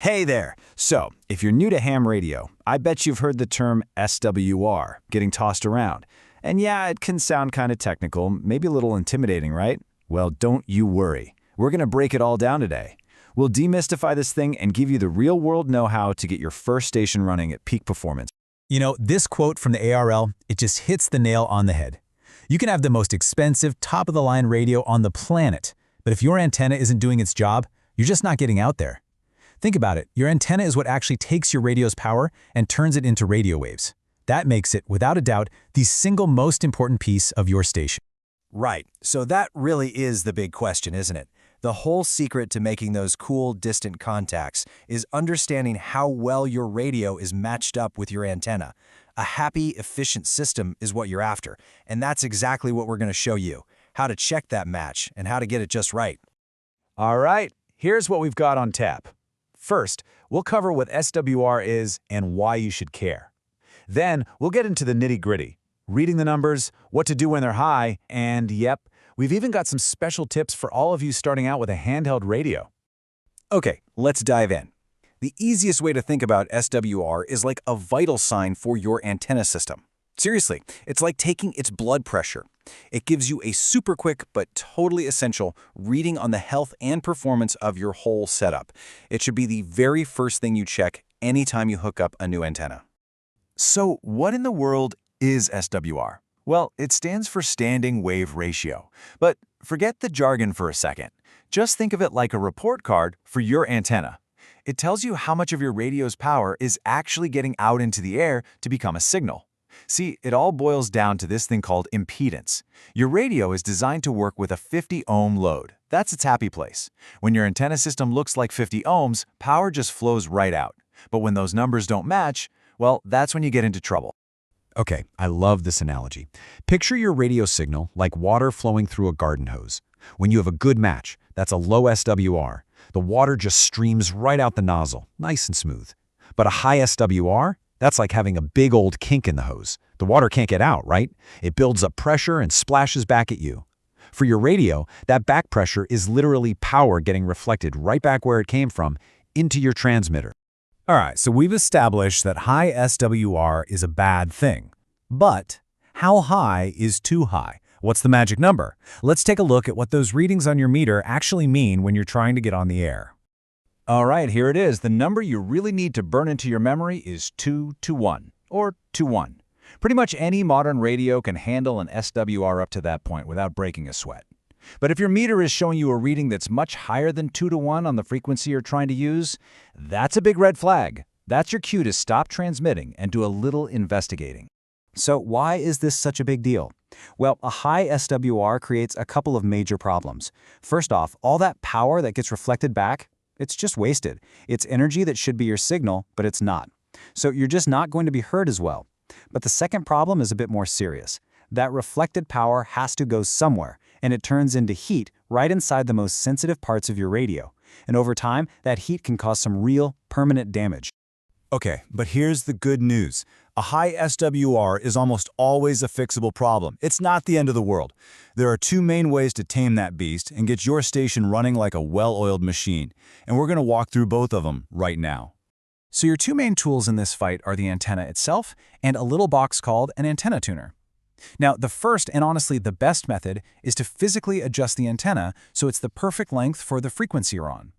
Hey there! So, if you're new to ham radio, I bet you've heard the term SWR getting tossed around. And yeah, it can sound kind of technical, maybe a little intimidating, right? Well, don't you worry. We're going to break it all down today. We'll demystify this thing and give you the real-world know-how to get your first station running at peak performance. You know, this quote from the ARL, it just hits the nail on the head. You can have the most expensive, top-of-the-line radio on the planet, but if your antenna isn't doing its job, you're just not getting out there. Think about it. Your antenna is what actually takes your radio's power and turns it into radio waves. That makes it, without a doubt, the single most important piece of your station. Right, so that really is the big question, isn't it? The whole secret to making those cool, distant contacts is understanding how well your radio is matched up with your antenna. A happy, efficient system is what you're after, and that's exactly what we're going to show you, how to check that match and how to get it just right. All right, here's what we've got on tap. First, we'll cover what SWR is and why you should care. Then, we'll get into the nitty-gritty, reading the numbers, what to do when they're high, and yep, we've even got some special tips for all of you starting out with a handheld radio. Okay, let's dive in. The easiest way to think about SWR is like a vital sign for your antenna system. Seriously, it's like taking its blood pressure. It gives you a super quick but totally essential reading on the health and performance of your whole setup. It should be the very first thing you check anytime you hook up a new antenna. So what in the world is SWR? Well, it stands for Standing Wave Ratio. But forget the jargon for a second. Just think of it like a report card for your antenna. It tells you how much of your radio's power is actually getting out into the air to become a signal. See, it all boils down to this thing called impedance. Your radio is designed to work with a 50-ohm load. That's its happy place. When your antenna system looks like 50 ohms, power just flows right out. But when those numbers don't match, well, that's when you get into trouble. Okay, I love this analogy. Picture your radio signal like water flowing through a garden hose. When you have a good match, that's a low SWR. The water just streams right out the nozzle, nice and smooth. But a high SWR? That's like having a big old kink in the hose. The water can't get out, right? It builds up pressure and splashes back at you. For your radio, that back pressure is literally power getting reflected right back where it came from, into your transmitter. All right, so we've established that high SWR is a bad thing. But how high is too high? What's the magic number? Let's take a look at what those readings on your meter actually mean when you're trying to get on the air. All right, here it is. The number you really need to burn into your memory is 2 to 1, or 2-1. Pretty much any modern radio can handle an SWR up to that point without breaking a sweat. But if your meter is showing you a reading that's much higher than 2 to 1 on the frequency you're trying to use, that's a big red flag. That's your cue to stop transmitting and do a little investigating. So why is this such a big deal? Well, a high SWR creates a couple of major problems. First off, all that power that gets reflected back, it's just wasted. It's energy that should be your signal, but it's not. So you're just not going to be heard as well. But the second problem is a bit more serious. That reflected power has to go somewhere, and it turns into heat right inside the most sensitive parts of your radio. And over time, that heat can cause some real, permanent damage. Okay, but here's the good news. A high SWR is almost always a fixable problem. It's not the end of the world. There are two main ways to tame that beast and get your station running like a well-oiled machine, and we're going to walk through both of them right now. So your two main tools in this fight are the antenna itself and a little box called an antenna tuner. Now, the first and honestly the best method is to physically adjust the antenna so it's the perfect length for the frequency you're on.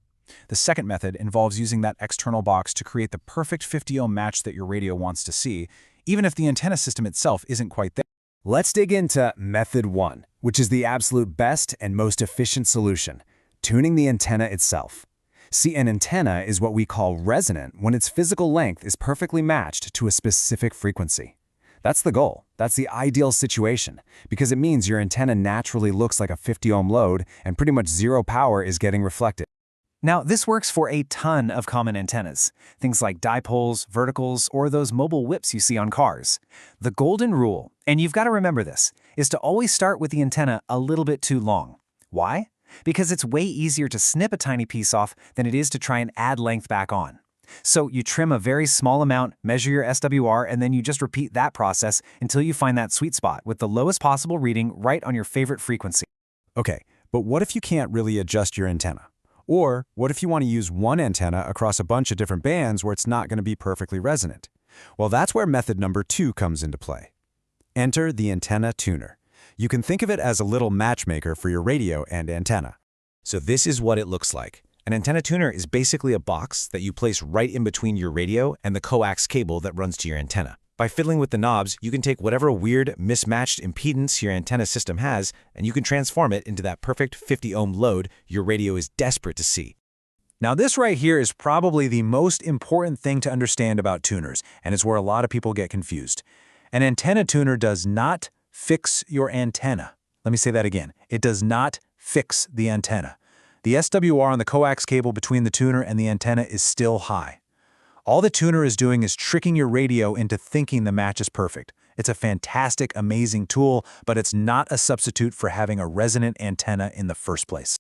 The second method involves using that external box to create the perfect 50-ohm match that your radio wants to see, even if the antenna system itself isn't quite there. Let's dig into Method 1, which is the absolute best and most efficient solution, tuning the antenna itself. See, an antenna is what we call resonant when its physical length is perfectly matched to a specific frequency. That's the goal. That's the ideal situation, because it means your antenna naturally looks like a 50-ohm load and pretty much zero power is getting reflected. Now, this works for a ton of common antennas, things like dipoles, verticals, or those mobile whips you see on cars. The golden rule, and you've got to remember this, is to always start with the antenna a little bit too long. Why? Because it's way easier to snip a tiny piece off than it is to try and add length back on. So you trim a very small amount, measure your SWR, and then you just repeat that process until you find that sweet spot with the lowest possible reading right on your favorite frequency. Okay, but what if you can't really adjust your antenna? Or what if you want to use one antenna across a bunch of different bands where it's not going to be perfectly resonant? Well, that's where method number 2 comes into play. Enter the antenna tuner. You can think of it as a little matchmaker for your radio and antenna. So this is what it looks like. An antenna tuner is basically a box that you place right in between your radio and the coax cable that runs to your antenna. By fiddling with the knobs, you can take whatever weird, mismatched impedance your antenna system has, and you can transform it into that perfect 50-ohm load your radio is desperate to see. Now this right here is probably the most important thing to understand about tuners, and it's where a lot of people get confused. An antenna tuner does not fix your antenna. Let me say that again. It does not fix the antenna. The SWR on the coax cable between the tuner and the antenna is still high. All the tuner is doing is tricking your radio into thinking the match is perfect. It's a fantastic, amazing tool, but it's not a substitute for having a resonant antenna in the first place.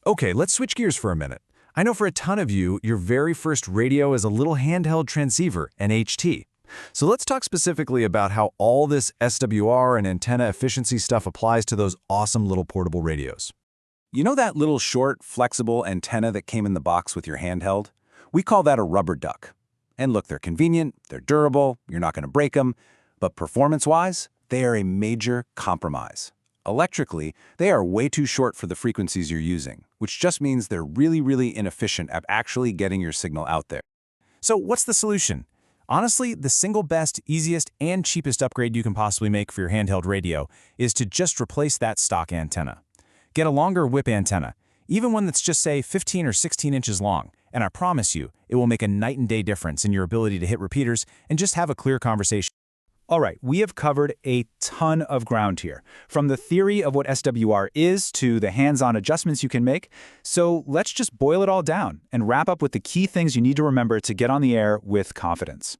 Okay, let's switch gears for a minute. I know for a ton of you, your very first radio is a little handheld transceiver, an HT. So let's talk specifically about how all this SWR and antenna efficiency stuff applies to those awesome little portable radios. You know that little short, flexible antenna that came in the box with your handheld? We call that a rubber duck. And look, they're convenient, they're durable, you're not going to break them, but performance-wise, they are a major compromise. Electrically, they are way too short for the frequencies you're using, which just means they're really inefficient at actually getting your signal out there. So what's the solution? Honestly, the single best, easiest, and cheapest upgrade you can possibly make for your handheld radio is to just replace that stock antenna. Get a longer whip antenna, even one that's just, say, 15 or 16 inches long, and I promise you, it will make a night and day difference in your ability to hit repeaters and just have a clear conversation. All right, we have covered a ton of ground here, from the theory of what SWR is to the hands-on adjustments you can make. So let's just boil it all down and wrap up with the key things you need to remember to get on the air with confidence.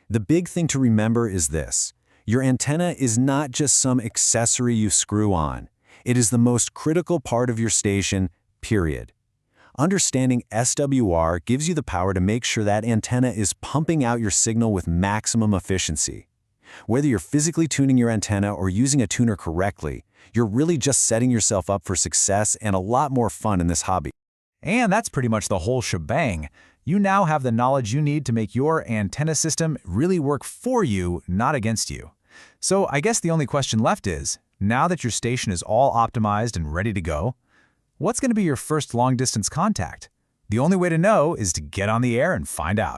The big thing to remember is this. Your antenna is not just some accessory you screw on. It is the most critical part of your station, period. Understanding SWR gives you the power to make sure that antenna is pumping out your signal with maximum efficiency. Whether you're physically tuning your antenna or using a tuner correctly, you're really just setting yourself up for success and a lot more fun in this hobby. And that's pretty much the whole shebang. You now have the knowledge you need to make your antenna system really work for you, not against you. So I guess the only question left is, now that your station is all optimized and ready to go, what's going to be your first long-distance contact? The only way to know is to get on the air and find out.